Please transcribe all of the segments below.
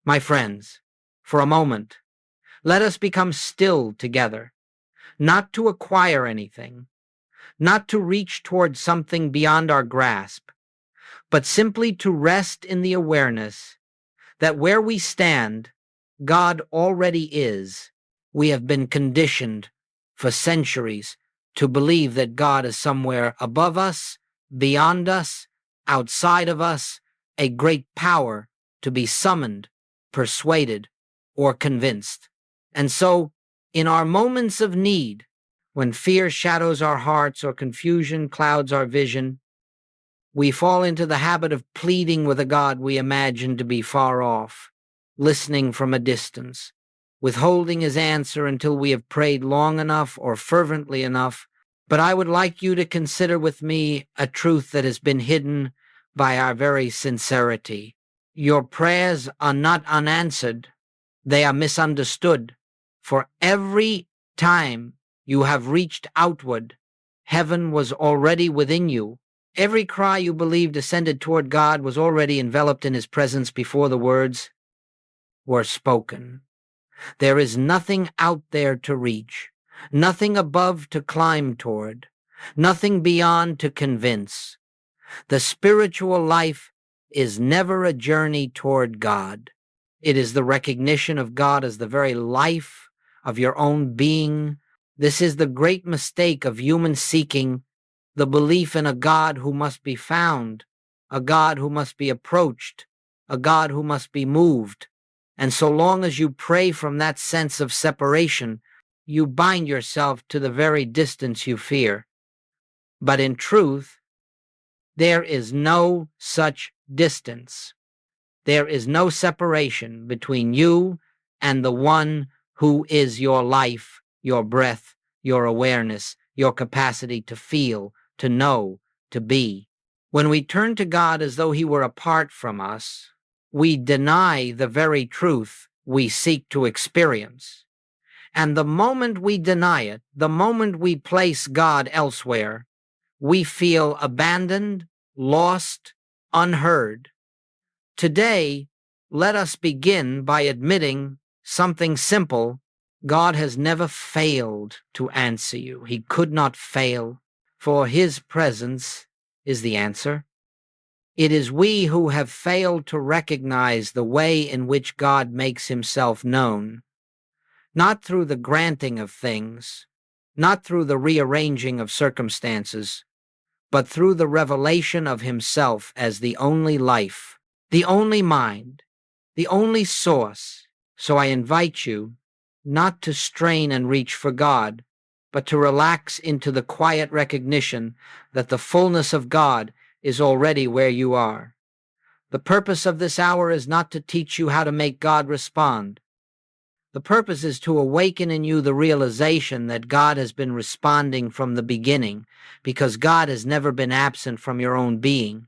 My friends, for a moment, let us become still together, not to acquire anything, not to reach toward something beyond our grasp, but simply to rest in the awareness that where we stand, God already is. We have been conditioned for centuries to believe that God is somewhere above us, beyond us, outside of us, a great power to be summoned, persuaded, or convinced. And so, in our moments of need, when fear shadows our hearts or confusion clouds our vision, we fall into the habit of pleading with a God we imagine to be far off, listening from a distance, withholding his answer until we have prayed long enough or fervently enough. But I would like you to consider with me a truth that has been hidden by our very sincerity. Your prayers are not unanswered, they are misunderstood. For every time you have reached outward, heaven was already within you. Every cry you believed ascended toward God was already enveloped in his presence before the words were spoken. There is nothing out there to reach, nothing above to climb toward, nothing beyond to convince. The spiritual life is never a journey toward God. It is the recognition of God as the very life of your own being. This is the great mistake of human seeking, the belief in a God who must be found, a God who must be approached, a God who must be moved. And so long as you pray from that sense of separation, you bind yourself to the very distance you fear. But in truth, there is no such distance. There is no separation between you and the one who is your life, your breath, your awareness, your capacity to feel, to know, to be. When we turn to God as though he were apart from us, we deny the very truth we seek to experience. And the moment we deny it, the moment we place God elsewhere, we feel abandoned, lost, unheard. Today, let us begin by admitting something simple. God has never failed to answer you. He could not fail, for his presence is the answer. It is we who have failed to recognize the way in which God makes himself known, not through the granting of things, not through the rearranging of circumstances, but through the revelation of himself as the only life, the only mind, the only source. So I invite you not to strain and reach for God, but to relax into the quiet recognition that the fullness of God is already where you are. The purpose of this hour is not to teach you how to make God respond. The purpose is to awaken in you the realization that God has been responding from the beginning, because God has never been absent from your own being.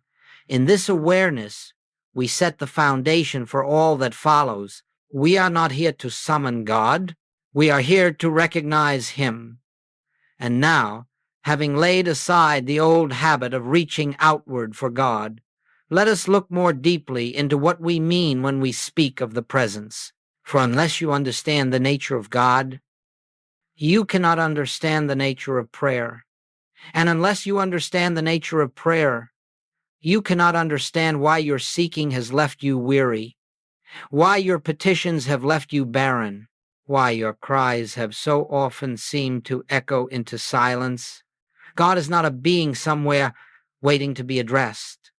In this awareness, we set the foundation for all that follows. We are not here to summon God. We are here to recognize him. And now, having laid aside the old habit of reaching outward for God, let us look more deeply into what we mean when we speak of the presence. For unless you understand the nature of God, you cannot understand the nature of prayer. And unless you understand the nature of prayer, you cannot understand why your seeking has left you weary, why your petitions have left you barren, why your cries have so often seemed to echo into silence. God is not a being somewhere waiting to be addressed.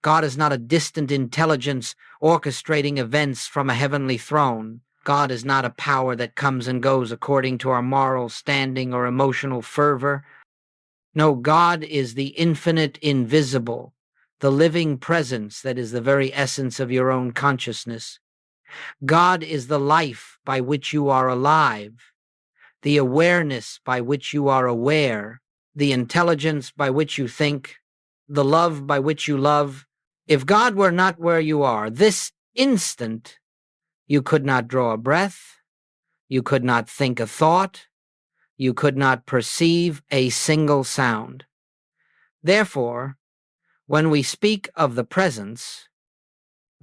God is not a distant intelligence orchestrating events from a heavenly throne. God is not a power that comes and goes according to our moral standing or emotional fervor. No, God is the infinite invisible, the living presence that is the very essence of your own consciousness. God is the life by which you are alive, the awareness by which you are aware, the intelligence by which you think, the love by which you love. If God were not where you are, this instant, you could not draw a breath, you could not think a thought, you could not perceive a single sound. Therefore, when we speak of the presence,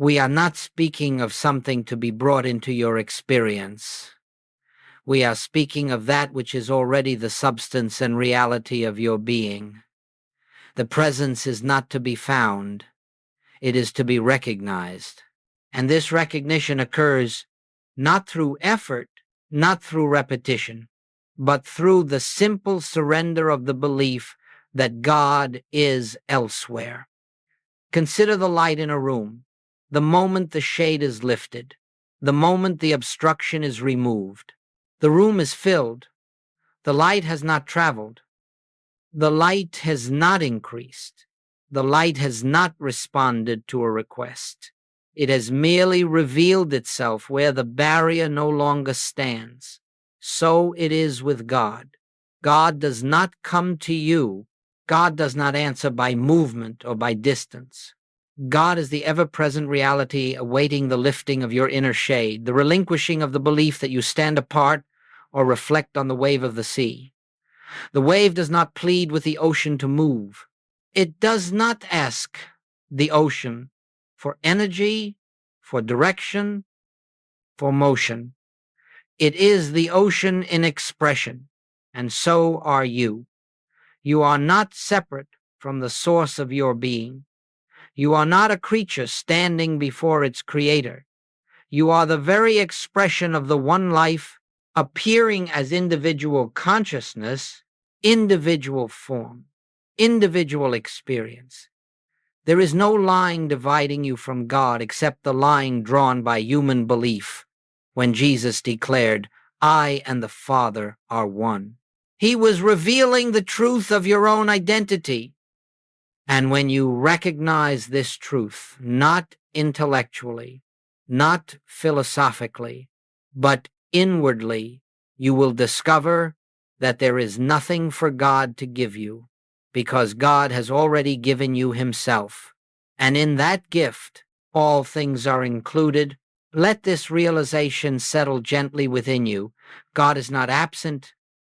We are not speaking of something to be brought into your experience. We are speaking of that which is already the substance and reality of your being. The presence is not to be found. It is to be recognized. And this recognition occurs not through effort, not through repetition, but through the simple surrender of the belief that God is elsewhere. Consider the light in a room. The moment the shade is lifted, the moment the obstruction is removed, the room is filled. The light has not traveled. The light has not increased. The light has not responded to a request. It has merely revealed itself where the barrier no longer stands. So it is with God. God does not come to you. God does not answer by movement or by distance. God is the ever-present reality awaiting the lifting of your inner shade, the relinquishing of the belief that you stand apart or reflect on the wave of the sea. The wave does not plead with the ocean to move. It does not ask the ocean for energy, for direction, for motion. It is the ocean in expression, and so are you. You are not separate from the source of your being. You are not a creature standing before its creator. You are the very expression of the one life appearing as individual consciousness, individual form, individual experience. There is no line dividing you from God except the line drawn by human belief when Jesus declared, "I and the Father are one." He was revealing the truth of your own identity. And when you recognize this truth, not intellectually, not philosophically, but inwardly, you will discover that there is nothing for God to give you, because God has already given you himself. And in that gift, all things are included. Let this realization settle gently within you. God is not absent.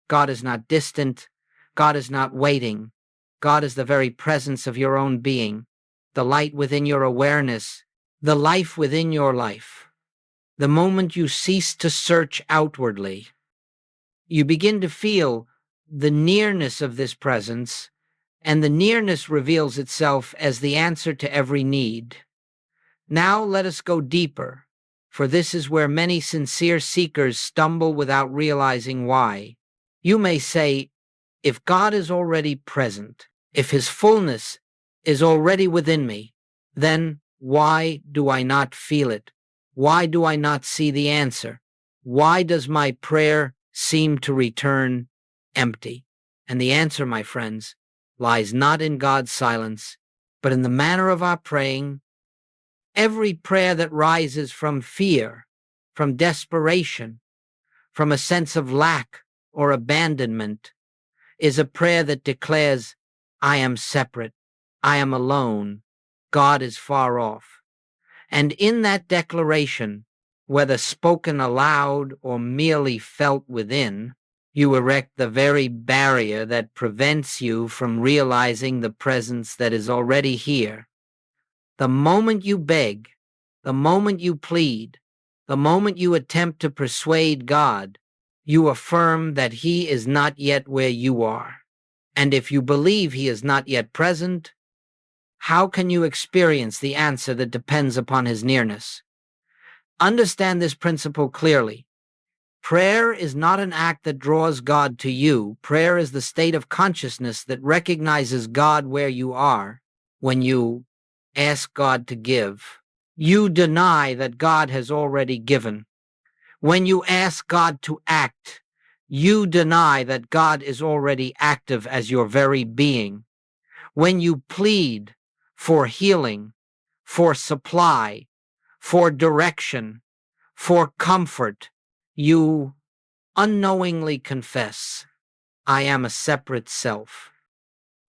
God is not distant. God is not waiting. God is the very presence of your own being, the light within your awareness, the life within your life. The moment you cease to search outwardly, you begin to feel the nearness of this presence, and the nearness reveals itself as the answer to every need. Now let us go deeper, for this is where many sincere seekers stumble without realizing why. You may say, if God is already present, if his fullness is already within me, then why do I not feel it? Why do I not see the answer? Why does my prayer seem to return empty? And the answer, my friends, lies not in God's silence, but in the manner of our praying. Every prayer that rises from fear, from desperation, from a sense of lack or abandonment, is a prayer that declares, I am separate, I am alone, God is far off. And in that declaration, whether spoken aloud or merely felt within, you erect the very barrier that prevents you from realizing the presence that is already here. The moment you beg, the moment you plead, the moment you attempt to persuade God, you affirm that he is not yet where you are. And if you believe he is not yet present, how can you experience the answer that depends upon his nearness? Understand this principle clearly. Prayer is not an act that draws God to you. Prayer is the state of consciousness that recognizes God where you are. When you ask God to give, you deny that God has already given. When you ask God to act, you deny that God is already active as your very being. When you plead for healing, for supply, for direction, for comfort, you unknowingly confess, I am a separate self,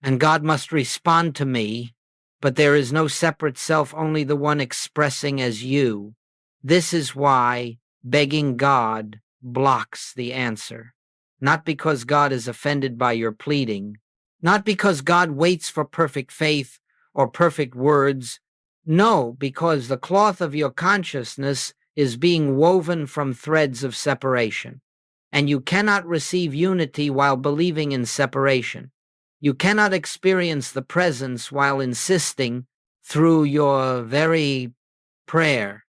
and God must respond to me, but there is no separate self, only the one expressing as you. This is why begging God blocks the answer. Not because God is offended by your pleading, not because God waits for perfect faith or perfect words, No, because the cloth of your consciousness is being woven from threads of separation, and you cannot receive unity while believing in separation. You cannot experience the presence while insisting through your very prayer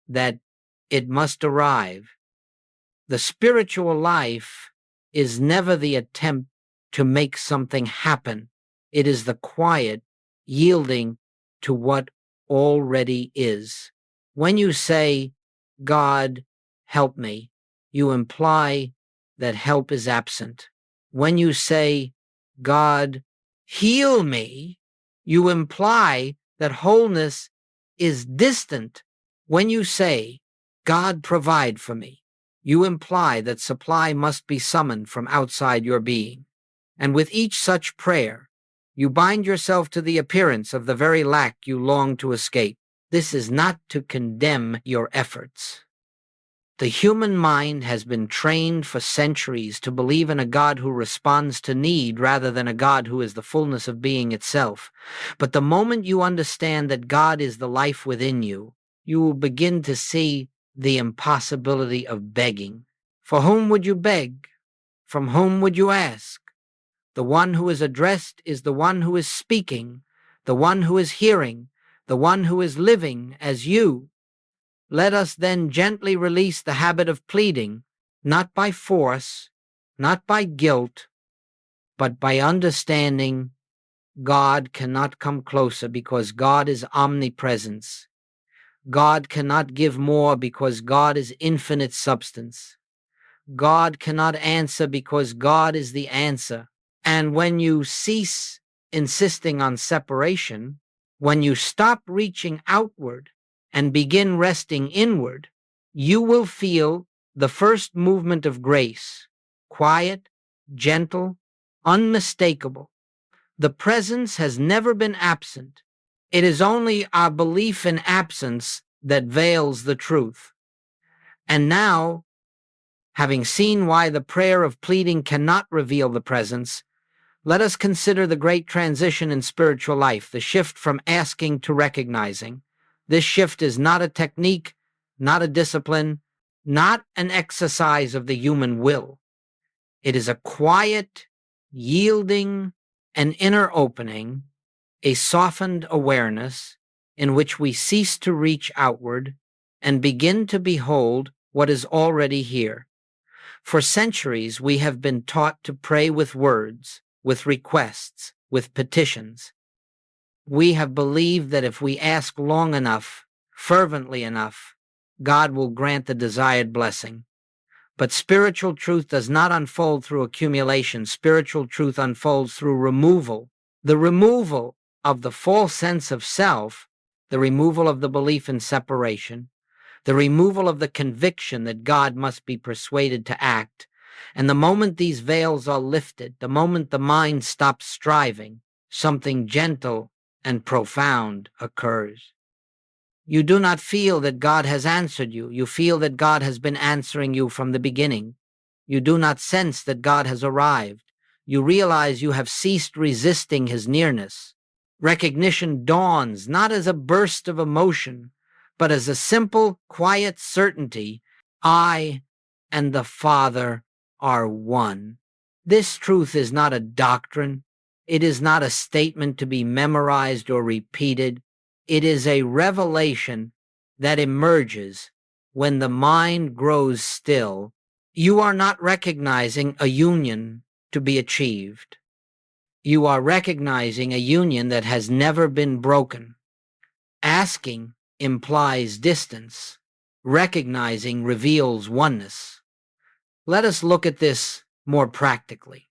that it must arrive. The spiritual life is never the attempt to make something happen. It is the quiet yielding to what already is. When you say, God, help me, you imply that help is absent. When you say, God, heal me, you imply that wholeness is distant. When you say, God, provide for me, you imply that supply must be summoned from outside your being. And with each such prayer, you bind yourself to the appearance of the very lack you long to escape. This is not to condemn your efforts. The human mind has been trained for centuries to believe in a God who responds to need rather than a God who is the fullness of being itself. But the moment you understand that God is the life within you, you will begin to see the impossibility of begging. For whom would you beg? From whom would you ask? The one who is addressed is the one who is speaking, the one who is hearing, the one who is living as you. Let us then gently release the habit of pleading, not by force, not by guilt, but by understanding God cannot come closer because God is omnipresence. God cannot give more because God is infinite substance. God cannot answer because God is the answer. And when you cease insisting on separation, when you stop reaching outward and begin resting inward, you will feel the first movement of grace, quiet, gentle, unmistakable. The presence has never been absent. It is only our belief in absence that veils the truth. And now, having seen why the prayer of pleading cannot reveal the presence, let us consider the great transition in spiritual life, the shift from asking to recognizing. This shift is not a technique, not a discipline, not an exercise of the human will. It is a quiet, yielding, an inner opening, a softened awareness in which we cease to reach outward and begin to behold what is already here. For centuries, we have been taught to pray with words, with requests, with petitions. We have believed that if we ask long enough, fervently enough, God will grant the desired blessing. But spiritual truth does not unfold through accumulation. Spiritual truth unfolds through removal. The removal of the false sense of self, the removal of the belief in separation, the removal of the conviction that God must be persuaded to act. And the moment these veils are lifted, the moment the mind stops striving, something gentle and profound occurs. You do not feel that God has answered you. You feel that God has been answering you from the beginning. You do not sense that God has arrived. You realize you have ceased resisting his nearness. Recognition dawns not as a burst of emotion, but as a simple, quiet certainty. I and the Father are one. This truth is not a doctrine. It is not a statement to be memorized or repeated. It is a revelation that emerges when the mind grows still. You are not recognizing a union to be achieved. You are recognizing a union that has never been broken. Asking implies distance. Recognizing reveals oneness. Let us look at this more practically.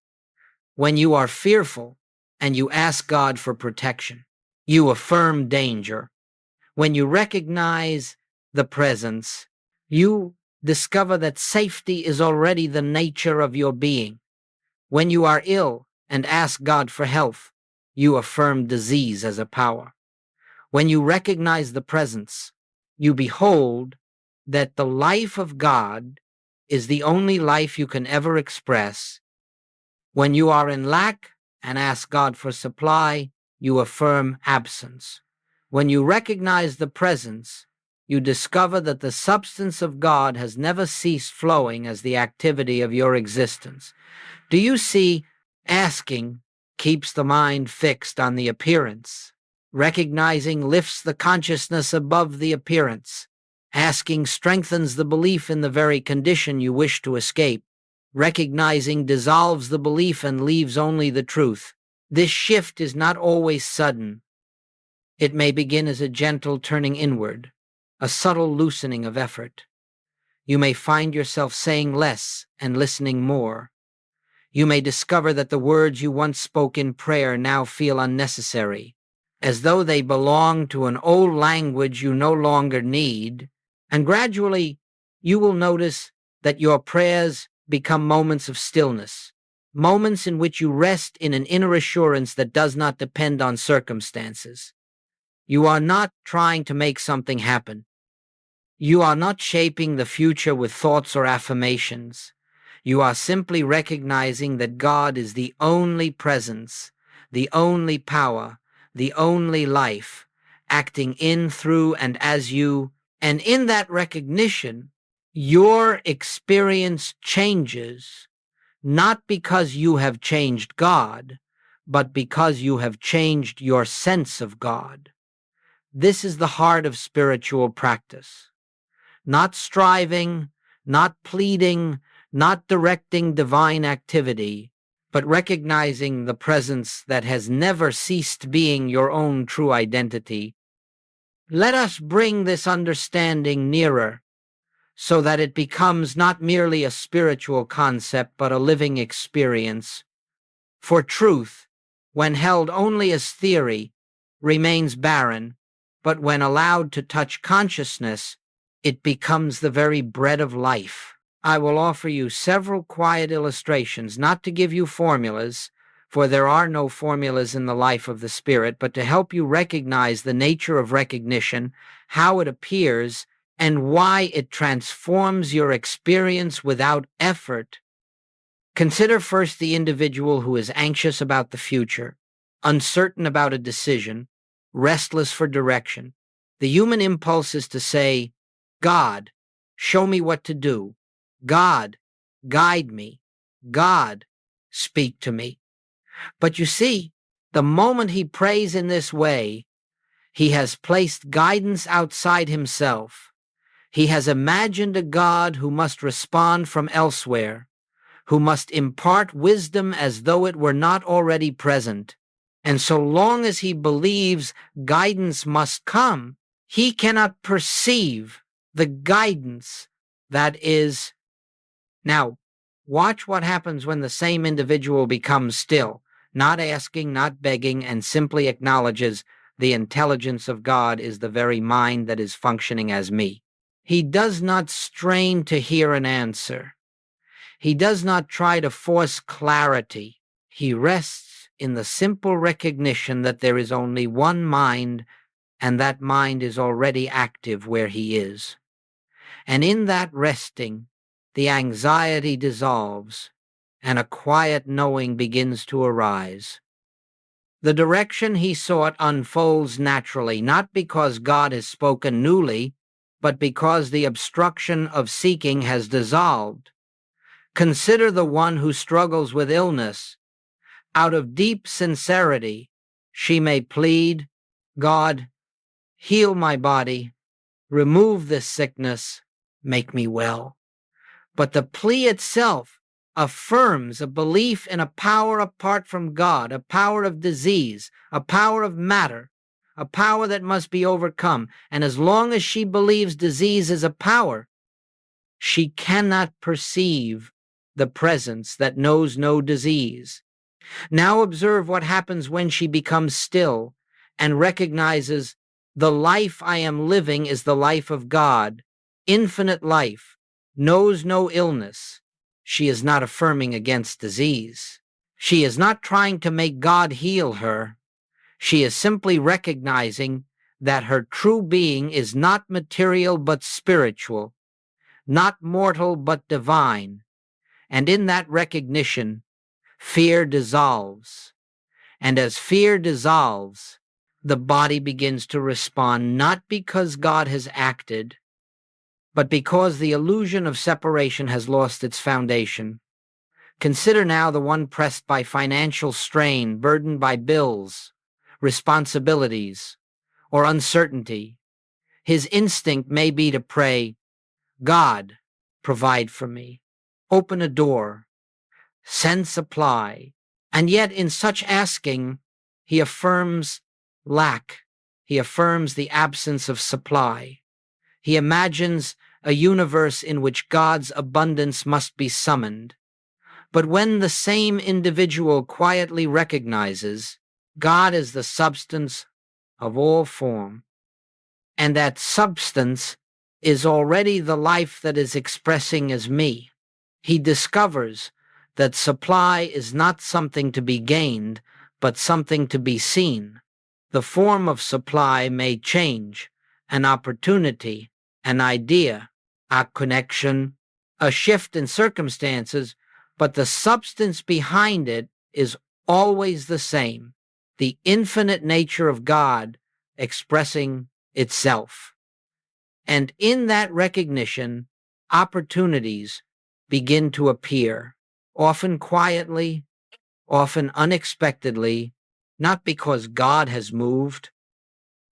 When you are fearful and you ask God for protection, you affirm danger. When you recognize the presence, you discover that safety is already the nature of your being. When you are ill and ask God for health, you affirm disease as a power. When you recognize the presence, you behold that the life of God is the only life you can ever express. When you are in lack and ask God for supply, you affirm absence. When you recognize the presence, you discover that the substance of God has never ceased flowing as the activity of your existence. Do you see? Asking keeps the mind fixed on the appearance. Recognizing lifts the consciousness above the appearance. Asking strengthens the belief in the very condition you wish to escape. Recognizing dissolves the belief and leaves only the truth. This shift is not always sudden. It may begin as a gentle turning inward, a subtle loosening of effort. You may find yourself saying less and listening more. You may discover that the words you once spoke in prayer now feel unnecessary, as though they belong to an old language you no longer need, and gradually you will notice that your prayers become moments of stillness, moments in which you rest in an inner assurance that does not depend on circumstances. You are not trying to make something happen. You are not shaping the future with thoughts or affirmations. You are simply recognizing that God is the only presence, the only power, the only life, acting in, through, and as you. And in that recognition, your experience changes, not because you have changed God, but because you have changed your sense of God. This is the heart of spiritual practice. Not striving, not pleading, not directing divine activity, but recognizing the presence that has never ceased being your own true identity. Let us bring this understanding nearer so that it becomes not merely a spiritual concept but a living experience. For truth, when held only as theory, remains barren, but when allowed to touch consciousness, it becomes the very bread of life. I will offer you several quiet illustrations, not to give you formulas, for there are no formulas in the life of the Spirit, but to help you recognize the nature of recognition, how it appears, and why it transforms your experience without effort. Consider first the individual who is anxious about the future, uncertain about a decision, restless for direction. The human impulse is to say, God, show me what to do. God, guide me. God, speak to me. But you see, the moment he prays in this way, he has placed guidance outside himself. He has imagined a God who must respond from elsewhere, who must impart wisdom as though it were not already present. And so long as he believes guidance must come, he cannot perceive the guidance that is. Now, watch what happens when the same individual becomes still, not asking, not begging, and simply acknowledges the intelligence of God is the very mind that is functioning as me. He does not strain to hear an answer. He does not try to force clarity. He rests in the simple recognition that there is only one mind, and that mind is already active where he is. And in that resting, the anxiety dissolves, and a quiet knowing begins to arise. The direction he sought unfolds naturally, not because God has spoken newly, but because the obstruction of seeking has dissolved. Consider the one who struggles with illness. Out of deep sincerity, she may plead, God, heal my body, remove this sickness, make me well. But the plea itself affirms a belief in a power apart from God, a power of disease, a power of matter, a power that must be overcome. And as long as she believes disease is a power, she cannot perceive the presence that knows no disease. Now observe what happens when she becomes still and recognizes the life I am living is the life of God, infinite life, knows no illness. She is not affirming against disease. She is not trying to make God heal her. She is simply recognizing that her true being is not material but spiritual, not mortal but divine. And in that recognition, fear dissolves. And as fear dissolves, the body begins to respond not because God has acted, but because the illusion of separation has lost its foundation. Consider now the one pressed by financial strain, burdened by bills, responsibilities, or uncertainty. His instinct may be to pray, God, provide for me, open a door, send supply. And yet in such asking, he affirms lack. He affirms the absence of supply. He imagines a universe in which God's abundance must be summoned. But when the same individual quietly recognizes God is the substance of all form, and that substance is already the life that is expressing as me, he discovers that supply is not something to be gained, but something to be seen. The form of supply may change, an opportunity, an idea, a connection, a shift in circumstances, but the substance behind it is always the same, the infinite nature of God expressing itself. And in that recognition, opportunities begin to appear, often quietly, often unexpectedly, not because God has moved,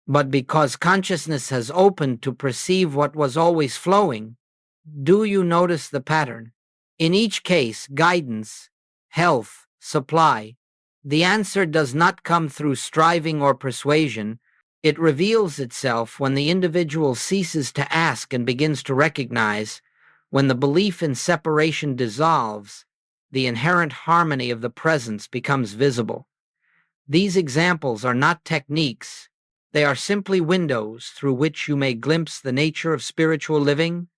but because consciousness has opened to perceive what was always flowing. Do you notice the pattern? In each case, guidance, health, supply, the answer does not come through striving or persuasion. It reveals itself when the individual ceases to ask and begins to recognize. When the belief in separation dissolves, the inherent harmony of the presence becomes visible. These examples are not techniques. They are simply windows through which you may glimpse the nature of spiritual living.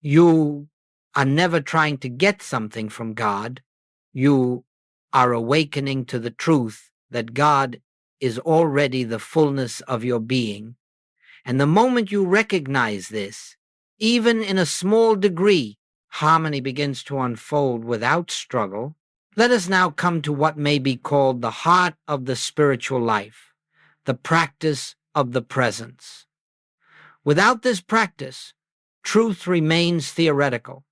You are never trying to get something from God. You are awakening to the truth that God is already the fullness of your being. And the moment you recognize this, even in a small degree, harmony begins to unfold without struggle. Let us now come to what may be called the heart of the spiritual life, the practice of the presence. Without this practice, truth remains theoretical.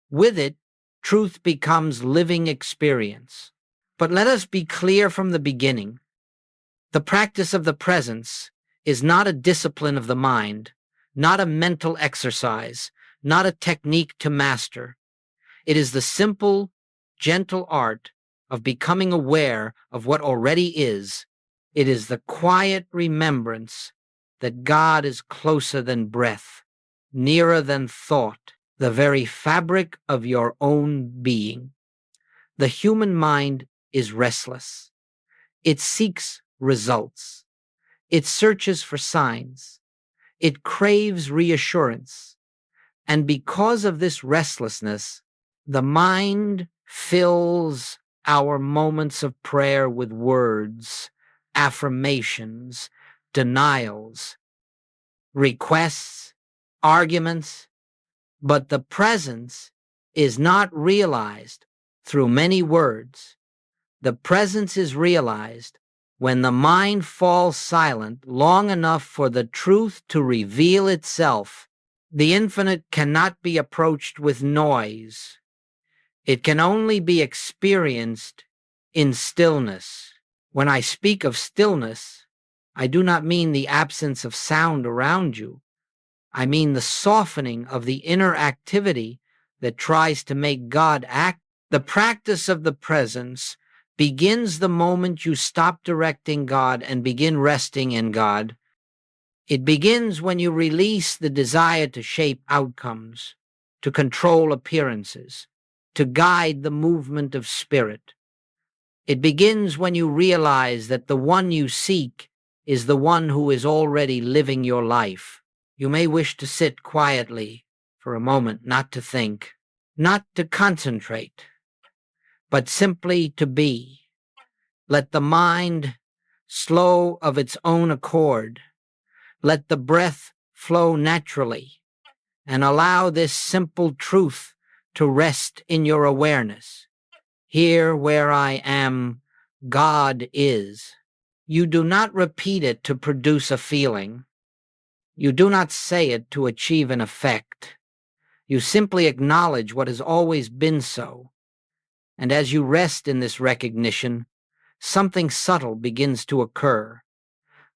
With it, truth becomes living experience. But let us be clear from the beginning. The practice of the presence is not a discipline of the mind, not a mental exercise, not a technique to master. It is the simple, gentle art of becoming aware of what already is. It is the quiet remembrance that God is closer than breath, nearer than thought, the very fabric of your own being. The human mind is restless. It seeks results. It searches for signs. It craves reassurance. And because of this restlessness, the mind fills our moments of prayer with words, affirmations, denials, requests, arguments, but the presence is not realized through many words. The presence is realized when the mind falls silent long enough for the truth to reveal itself. The infinite cannot be approached with noise. It can only be experienced in stillness. When I speak of stillness, I do not mean the absence of sound around you. I mean the softening of the inner activity that tries to make God act. The practice of the presence begins the moment you stop directing God and begin resting in God. It begins when you release the desire to shape outcomes, to control appearances, to guide the movement of spirit. It begins when you realize that the one you seek is the one who is already living your life. You may wish to sit quietly for a moment, not to think, not to concentrate, but simply to be. Let the mind slow of its own accord. Let the breath flow naturally, and allow this simple truth to rest in your awareness. Here where I am, God is. You do not repeat it to produce a feeling. You do not say it to achieve an effect. You simply acknowledge what has always been so. And as you rest in this recognition, something subtle begins to occur.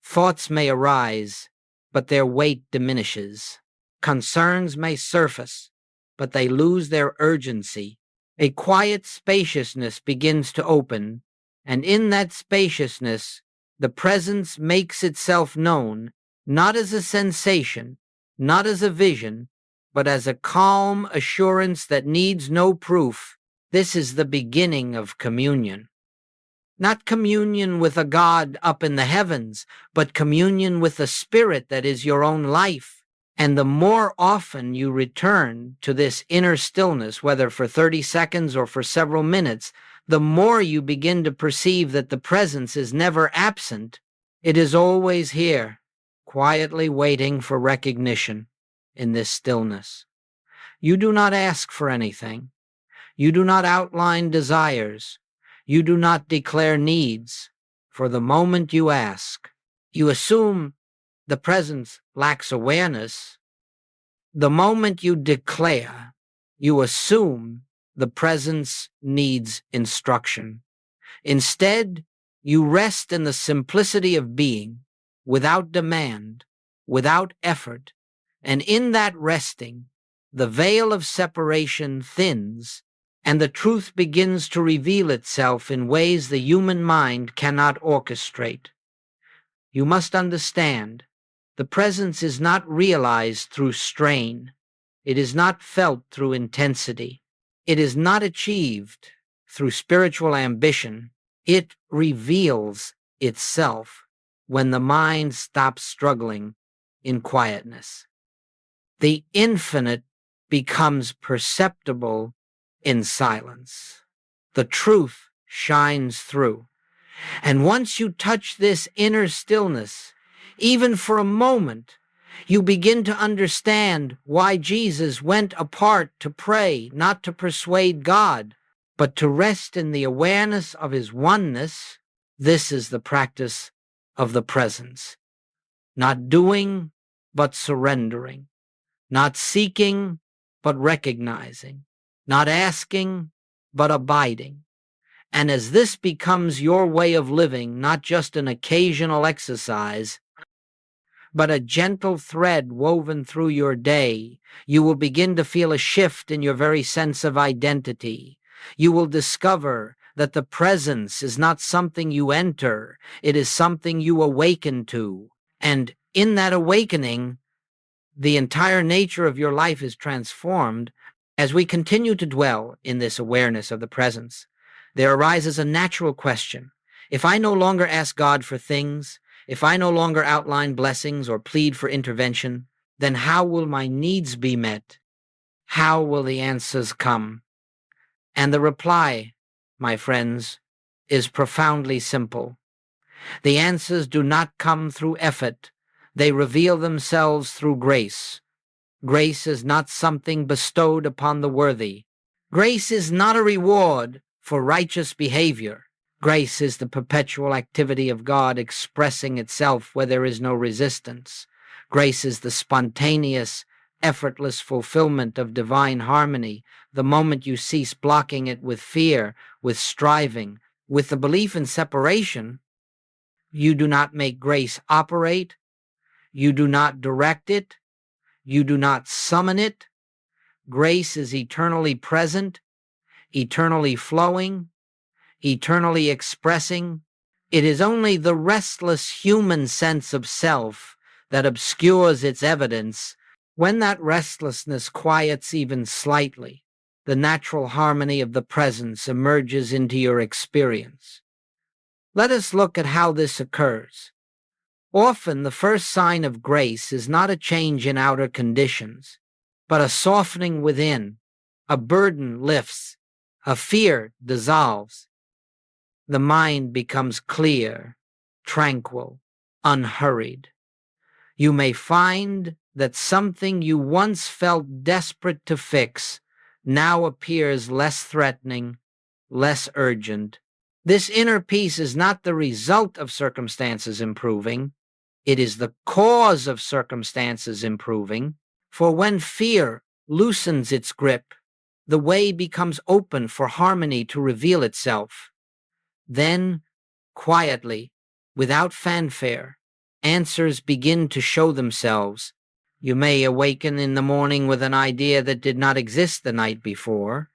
Thoughts may arise, but their weight diminishes. Concerns may surface, but they lose their urgency. A quiet spaciousness begins to open, and in that spaciousness, the presence makes itself known, not as a sensation, not as a vision, but as a calm assurance that needs no proof. This is the beginning of communion. Not communion with a God up in the heavens, but communion with the Spirit that is your own life. And the more often you return to this inner stillness, whether for 30 seconds or for several minutes, the more you begin to perceive that the presence is never absent. It is always here, quietly waiting for recognition in this stillness. You do not ask for anything. You do not outline desires. You do not declare needs. For the moment you ask, you assume the presence lacks awareness. The moment you declare, you assume the presence needs instruction. Instead, you rest in the simplicity of being, without demand, without effort, and in that resting, the veil of separation thins, and the truth begins to reveal itself in ways the human mind cannot orchestrate. You must understand, the presence is not realized through strain. It is not felt through intensity. It is not achieved through spiritual ambition. It reveals itself when the mind stops struggling in quietness. The infinite becomes perceptible in silence. The truth shines through. And once you touch this inner stillness, even for a moment, you begin to understand why Jesus went apart to pray, not to persuade God, but to rest in the awareness of his oneness. This is the practice of the presence. Not doing, but surrendering. Not seeking, but recognizing. Not asking, but abiding. And as this becomes your way of living, not just an occasional exercise, but a gentle thread woven through your day, you will begin to feel a shift in your very sense of identity. You will discover that the presence is not something you enter, it is something you awaken to. And in that awakening, the entire nature of your life is transformed. As we continue to dwell in this awareness of the presence, there arises a natural question. If I no longer ask God for things, if I no longer outline blessings or plead for intervention, then how will my needs be met? How will the answers come? And the reply, my friends, is profoundly simple. The answers do not come through effort. They reveal themselves through grace. Grace is not something bestowed upon the worthy. Grace is not a reward for righteous behavior. Grace is the perpetual activity of God expressing itself where there is no resistance. Grace is the spontaneous, effortless fulfillment of divine harmony, the moment you cease blocking it with fear, with striving, with the belief in separation. You do not make grace operate. You do not direct it. You do not summon it. Grace is eternally present, eternally flowing, eternally expressing. It is only the restless human sense of self that obscures its evidence. When that restlessness quiets even slightly, the natural harmony of the presence emerges into your experience. Let us look at how this occurs. Often the first sign of grace is not a change in outer conditions, but a softening within. A burden lifts, a fear dissolves. The mind becomes clear, tranquil, unhurried. You may find that something you once felt desperate to fix now appears less threatening, less urgent, This inner peace is not the result of circumstances improving. It is the cause of circumstances improving. For when fear loosens its grip, the way becomes open for harmony to reveal itself. Then, quietly, without fanfare, answers begin to show themselves. You may awaken in the morning with an idea that did not exist the night before.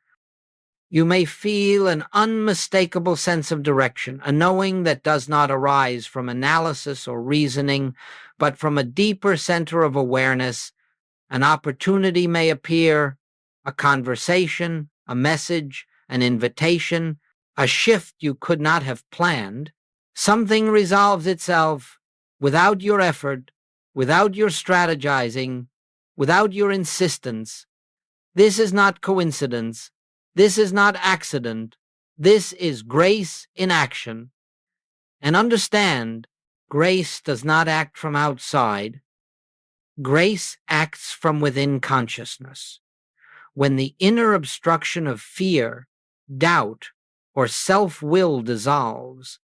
You may feel an unmistakable sense of direction, a knowing that does not arise from analysis or reasoning, but from a deeper center of awareness. An opportunity may appear, a conversation, a message, an invitation, a shift you could not have planned. Something resolves itself without your effort, without your strategizing, without your insistence. This is not coincidence. This is not accident. This is grace in action. And understand, grace does not act from outside. Grace acts from within consciousness. When the inner obstruction of fear, doubt, or self-will dissolves,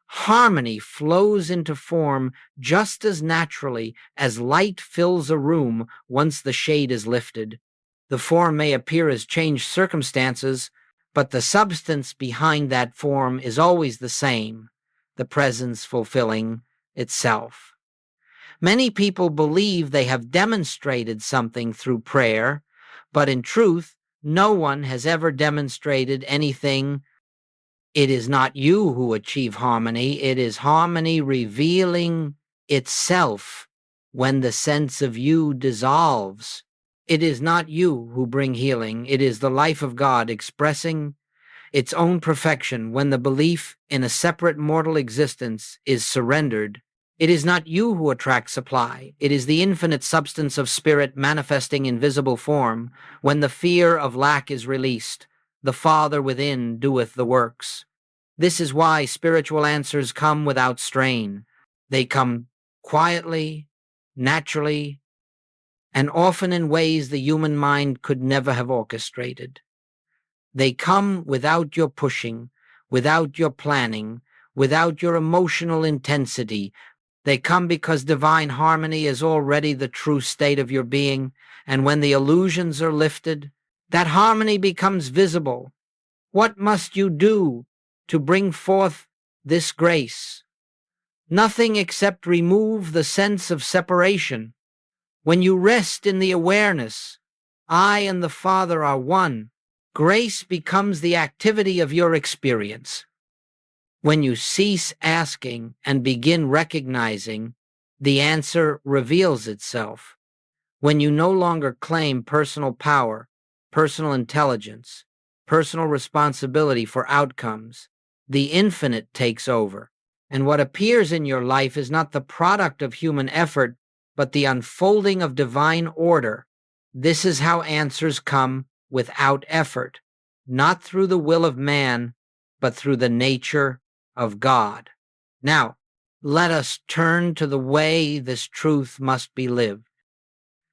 harmony flows into form just as naturally as light fills a room once the shade is lifted. The form may appear as changed circumstances, but the substance behind that form is always the same, the presence fulfilling itself. Many people believe they have demonstrated something through prayer, but in truth, no one has ever demonstrated anything. It is not you who achieve harmony, it is harmony revealing itself when the sense of you dissolves. It is not you who bring healing, it is the life of God expressing its own perfection when the belief in a separate mortal existence is surrendered. It is not you who attract supply, it is the infinite substance of spirit manifesting in visible form. When the fear of lack is released, the Father within doeth the works. This is why spiritual answers come without strain. They come quietly, naturally, and often in ways the human mind could never have orchestrated. They come without your pushing, without your planning, without your emotional intensity. They come because divine harmony is already the true state of your being, and when the illusions are lifted, that harmony becomes visible. What must you do to bring forth this grace? Nothing except remove the sense of separation. When you rest in the awareness, I and the Father are one, grace becomes the activity of your experience. When you cease asking and begin recognizing, the answer reveals itself. When you no longer claim personal power, personal intelligence, personal responsibility for outcomes, the infinite takes over, and what appears in your life is not the product of human effort, but the unfolding of divine order. This is how answers come without effort, not through the will of man, but through the nature of God. Now, let us turn to the way this truth must be lived.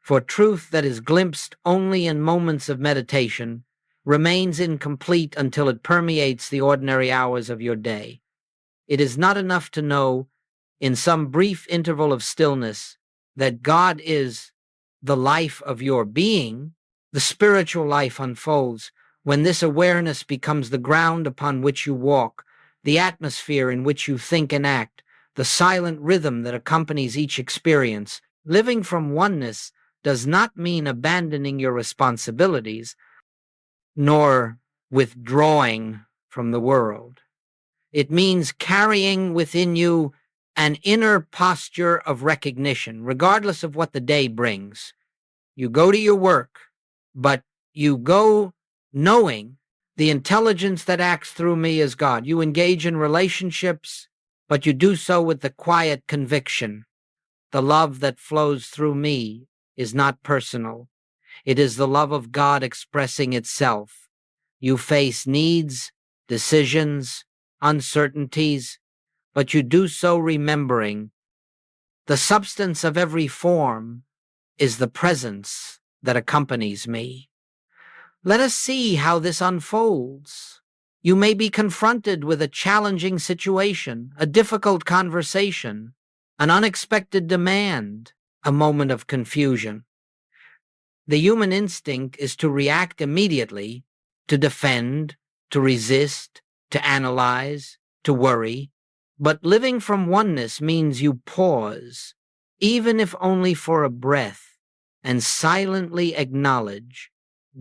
For truth that is glimpsed only in moments of meditation remains incomplete until it permeates the ordinary hours of your day. It is not enough to know, in some brief interval of stillness, that God is the life of your being. The spiritual life unfolds when this awareness becomes the ground upon which you walk, the atmosphere in which you think and act, the silent rhythm that accompanies each experience. Living from oneness does not mean abandoning your responsibilities, nor withdrawing from the world. It means carrying within you an inner posture of recognition, regardless of what the day brings. You go to your work, but you go knowing the intelligence that acts through me is God. You engage in relationships, but you do so with the quiet conviction. The love that flows through me is not personal. It is the love of God expressing itself. You face needs, decisions, uncertainties, but you do so remembering the substance of every form is the presence that accompanies me. Let us see how this unfolds. You may be confronted with a challenging situation, a difficult conversation, an unexpected demand, a moment of confusion. The human instinct is to react immediately, to defend, to resist, to analyze, to worry. But living from oneness means you pause, even if only for a breath, and silently acknowledge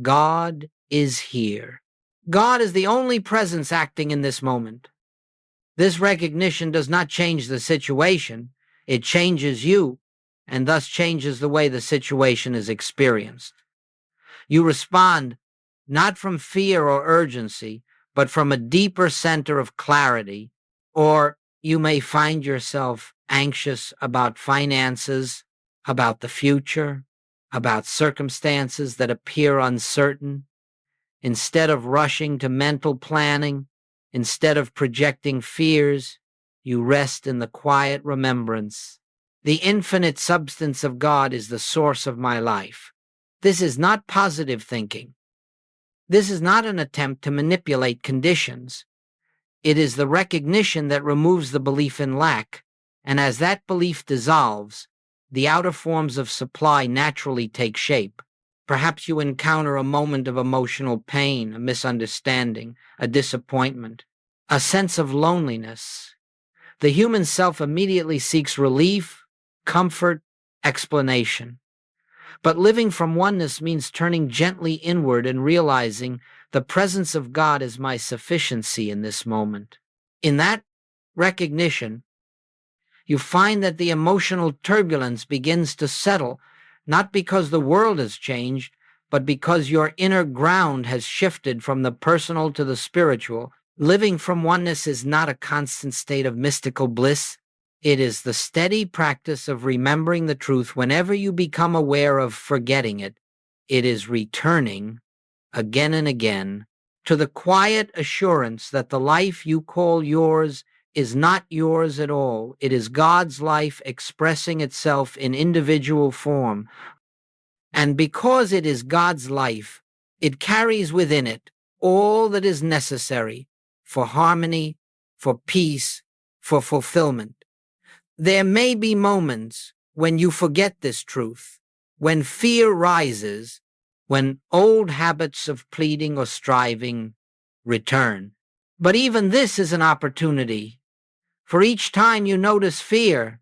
God is here. God is the only presence acting in this moment. This recognition does not change the situation, it changes you, and thus changes the way the situation is experienced. You respond not from fear or urgency, but from a deeper center of clarity, or you may find yourself anxious about finances, about the future, about circumstances that appear uncertain. Instead of rushing to mental planning, instead of projecting fears, you rest in the quiet remembrance. The infinite substance of God is the source of my life. This is not positive thinking. This is not an attempt to manipulate conditions. It is the recognition that removes the belief in lack, and as that belief dissolves, the outer forms of supply naturally take shape. Perhaps you encounter a moment of emotional pain, a misunderstanding, a disappointment, a sense of loneliness. The human self immediately seeks relief, comfort, explanation. But living from oneness means turning gently inward and realizing the presence of God is my sufficiency in this moment. In that recognition, you find that the emotional turbulence begins to settle, not because the world has changed, but because your inner ground has shifted from the personal to the spiritual. Living from oneness is not a constant state of mystical bliss. It is the steady practice of remembering the truth whenever you become aware of forgetting it. It is returning, again and again, to the quiet assurance that the life you call yours is not yours at all. It is God's life expressing itself in individual form. And because it is God's life, it carries within it all that is necessary for harmony, for peace, for fulfillment. There may be moments when you forget this truth, when fear rises, when old habits of pleading or striving return. But even this is an opportunity. For each time you notice fear,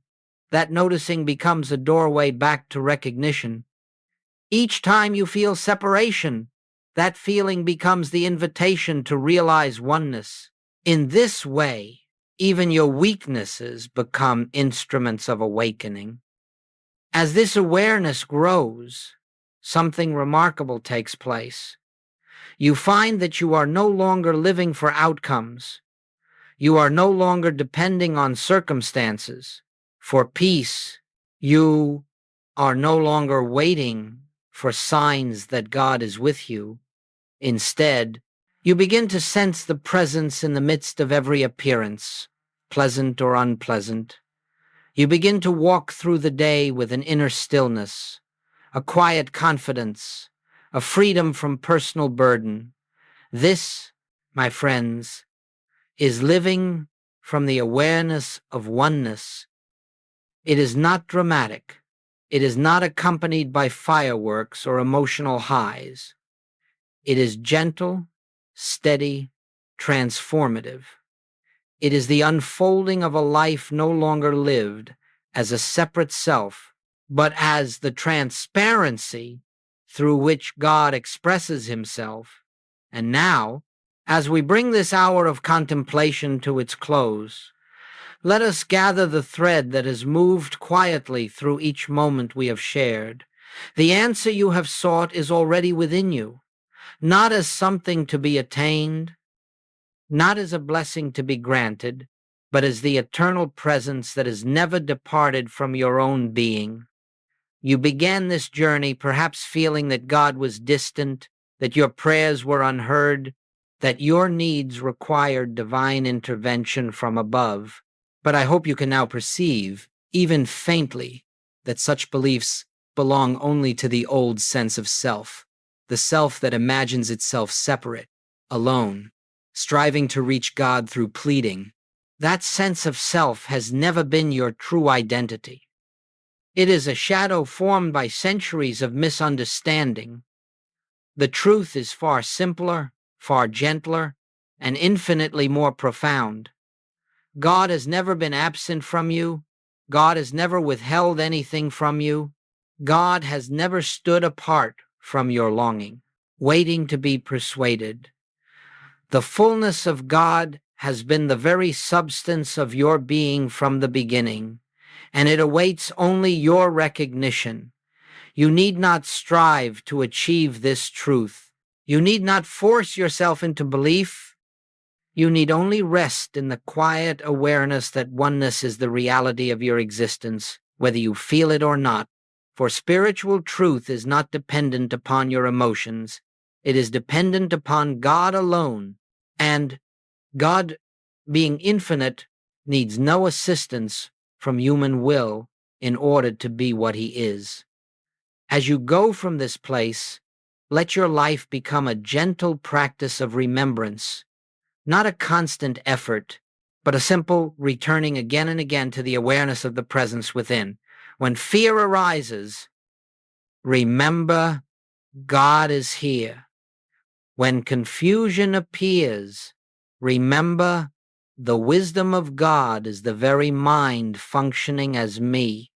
that noticing becomes a doorway back to recognition. Each time you feel separation, that feeling becomes the invitation to realize oneness. In this way, even your weaknesses become instruments of awakening. As this awareness grows, something remarkable takes place. You find that you are no longer living for outcomes. You are no longer depending on circumstances for peace. You are no longer waiting for signs that God is with you. Instead, you begin to sense the presence in the midst of every appearance, pleasant or unpleasant. You begin to walk through the day with an inner stillness, a quiet confidence, a freedom from personal burden. This, my friends, is living from the awareness of oneness. It is not dramatic. It is not accompanied by fireworks or emotional highs. It is gentle, steady, transformative. It is the unfolding of a life no longer lived as a separate self, but as the transparency through which God expresses himself. And now, as we bring this hour of contemplation to its close, let us gather the thread that has moved quietly through each moment we have shared. The answer you have sought is already within you, not as something to be attained, not as a blessing to be granted, but as the eternal presence that has never departed from your own being. You began this journey perhaps feeling that God was distant, that your prayers were unheard, that your needs required divine intervention from above. But I hope you can now perceive, even faintly, that such beliefs belong only to the old sense of self, the self that imagines itself separate, alone, striving to reach God through pleading. That sense of self has never been your true identity. It is a shadow formed by centuries of misunderstanding. The truth is far simpler, far gentler, and infinitely more profound. God has never been absent from you. God has never withheld anything from you. God has never stood apart from your longing, waiting to be persuaded. The fullness of God has been the very substance of your being from the beginning, and it awaits only your recognition. You need not strive to achieve this truth. You need not force yourself into belief. You need only rest in the quiet awareness that oneness is the reality of your existence, whether you feel it or not. For spiritual truth is not dependent upon your emotions. It is dependent upon God alone, and God, being infinite, needs no assistance from human will in order to be what he is. As you go from this place, let your life become a gentle practice of remembrance, not a constant effort, but a simple returning again and again to the awareness of the presence within. When fear arises, remember God is here. When confusion appears, remember the wisdom of God is the very mind functioning as me.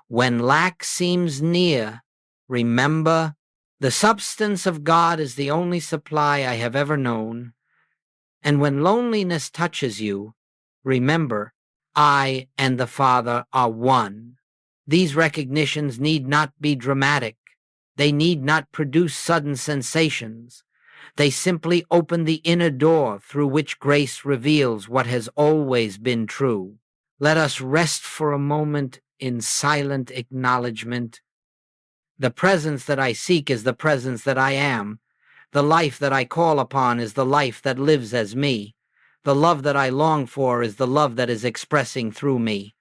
When lack seems near, remember the substance of God is the only supply I have ever known. And when loneliness touches you, remember I and the Father are one. These recognitions need not be dramatic. They need not produce sudden sensations. They simply open the inner door through which grace reveals what has always been true. Let us rest for a moment in silent acknowledgement. The presence that I seek is the presence that I am. The life that I call upon is the life that lives as me. The love that I long for is the love that is expressing through me.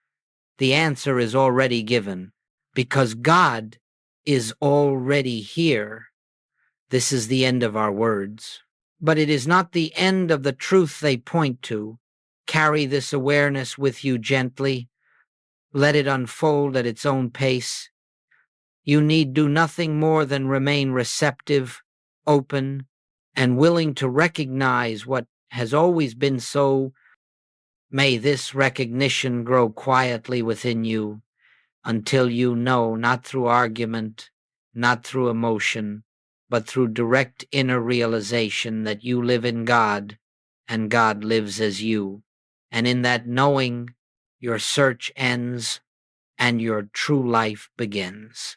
The answer is already given, because God is already here. This is the end of our words. But it is not the end of the truth they point to. Carry this awareness with you gently. Let it unfold at its own pace. You need do nothing more than remain receptive, open, and willing to recognize what has always been so. May this recognition grow quietly within you until you know, not through argument, not through emotion, but through direct inner realization that you live in God and God lives as you. And in that knowing, your search ends and your true life begins.